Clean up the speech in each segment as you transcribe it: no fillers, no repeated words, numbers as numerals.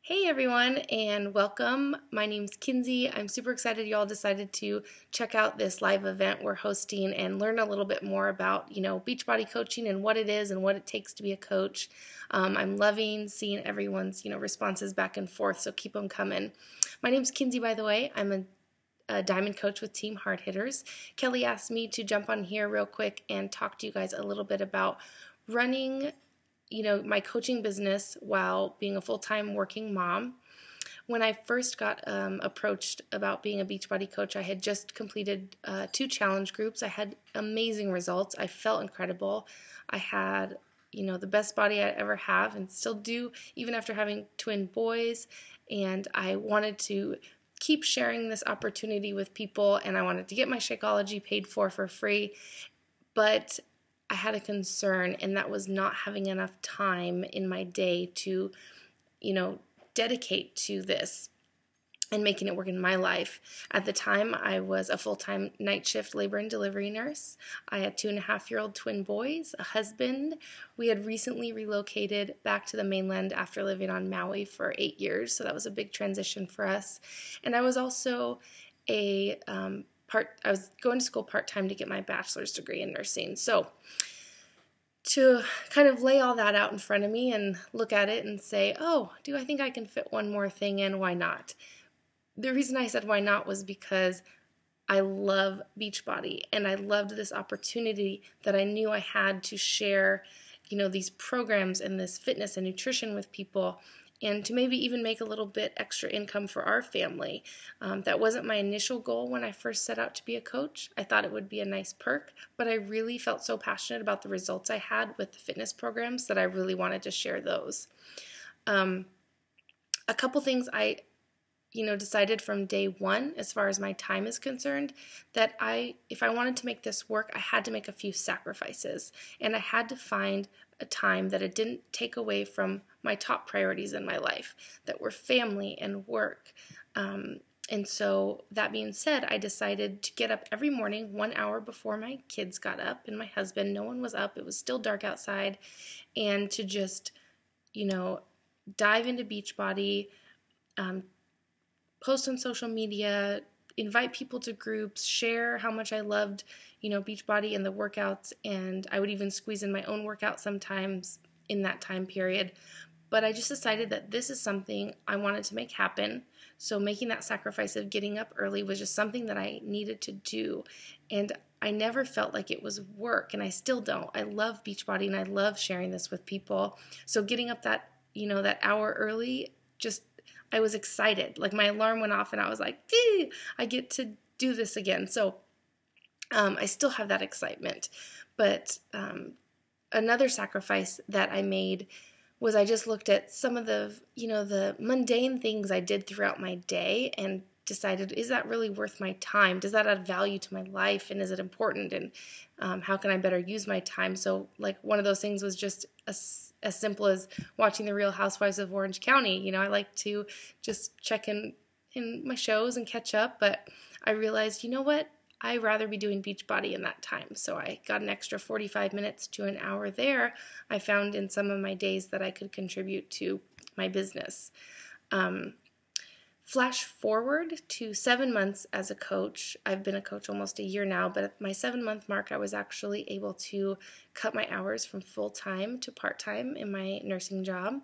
Hey everyone, and welcome. My name's Kinsey. I'm super excited y'all decided to check out this live event we're hosting and learn a little bit more about, Beachbody coaching and what it is and what it takes to be a coach. I'm loving seeing everyone's, responses back and forth, so keep them coming. My name's Kinsey, by the way. I'm a diamond coach with Team Hard Hitters. Kelly asked me to jump on here real quick and talk to you guys a little bit about running my coaching business while being a full-time working mom. When I first got approached about being a Beachbody coach, I had just completed 2 challenge groups. I had amazing results. I felt incredible. I had, the best body I ever have and still do, even after having twin boys. And I wanted to keep sharing this opportunity with people, and I wanted to get my Shakeology paid for free. But I had a concern, and that was not having enough time in my day to, dedicate to this and making it work in my life. At the time, I was a full-time night shift labor and delivery nurse. I had 2.5-year-old twin boys, a husband. We had recently relocated back to the mainland after living on Maui for 8 years, so that was a big transition for us. And I was also I was going to school part-time to get my bachelor's degree in nursing. So to kind of lay all that out in front of me and look at it and say, oh, do I think I can fit one more thing in? Why not? The reason I said why not was because I love Beachbody, and I loved this opportunity that I knew I had to share, these programs and this fitness and nutrition with people, and to maybe even make a little bit extra income for our family. That wasn't my initial goal when I first set out to be a coach. I thought it would be a nice perk, but I really felt so passionate about the results I had with the fitness programs that I really wanted to share those. A couple things I decided from day one, as far as my time is concerned, that if I wanted to make this work, I had to make a few sacrifices, and I had to find a time that it didn't take away from my top priorities in my life, that were family and work. And so that being said, I decided to get up every morning 1 hour before my kids got up and my husband. No one was up. It was still dark outside. And to just, dive into Beachbody, post on social media, invite people to groups, share how much I loved, Beachbody and the workouts, and I would even squeeze in my own workout sometimes in that time period. But I just decided that this is something I wanted to make happen. So making that sacrifice of getting up early was just something that I needed to do. And I never felt like it was work, and I still don't. I love Beachbody, and I love sharing this with people. So getting up that hour early, I was excited. Like, my alarm went off and I was like, I get to do this again. So I still have that excitement. But another sacrifice that I made was I just looked at some of the, the mundane things I did throughout my day and decided, is that really worth my time? Does that add value to my life? And is it important? And how can I better use my time? So, like, one of those things was just as simple as watching The Real Housewives of Orange County. I like to just check in my shows and catch up, but I realized, what? I'd rather be doing Beachbody in that time. So I got an extra 45 minutes to an hour there. I found in some of my days that I could contribute to my business. Flash forward to 7 months as a coach. I've been a coach almost a year now, but at my 7-month mark, I was actually able to cut my hours from full-time to part-time in my nursing job.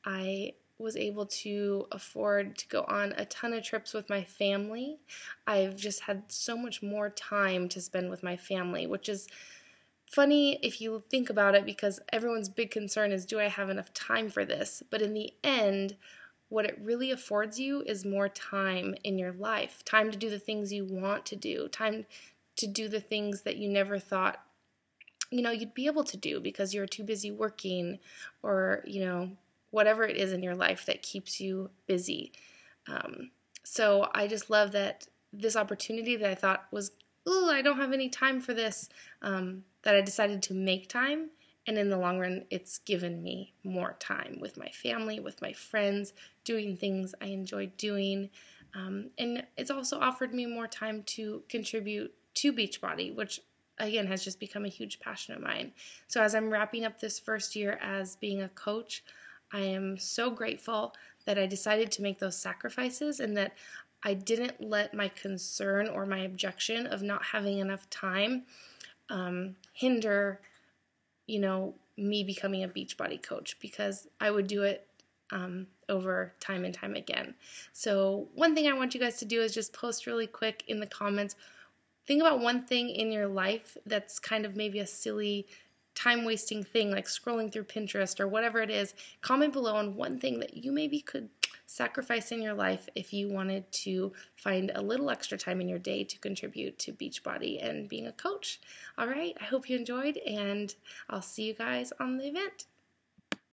I was able to afford to go on a ton of trips with my family. I've just had so much more time to spend with my family, which is funny if you think about it, because everyone's big concern is, do I have enough time for this? But in the end, what it really affords you is more time in your life, time to do the things you want to do, time to do the things that you never thought, you'd be able to do because you're too busy working, or, whatever it is in your life that keeps you busy. So I just love that this opportunity that I thought was, I don't have any time for this, that I decided to make time. And in the long run, it's given me more time with my family, with my friends, doing things I enjoy doing. And it's also offered me more time to contribute to Beachbody, which, again, has just become a huge passion of mine. So as I'm wrapping up this first year as being a coach, I am so grateful that I decided to make those sacrifices, and that I didn't let my concern or my objection of not having enough time hinder, me becoming a Beachbody coach, because I would do it over time and time again. So one thing I want you guys to do is just post really quick in the comments. Think about one thing in your life that's kind of maybe a silly time-wasting thing, like scrolling through Pinterest or whatever it is. Comment below on one thing that you maybe could sacrifice in your life if you wanted to find a little extra time in your day to contribute to Beachbody and being a coach. All right, I hope you enjoyed, and I'll see you guys on the event.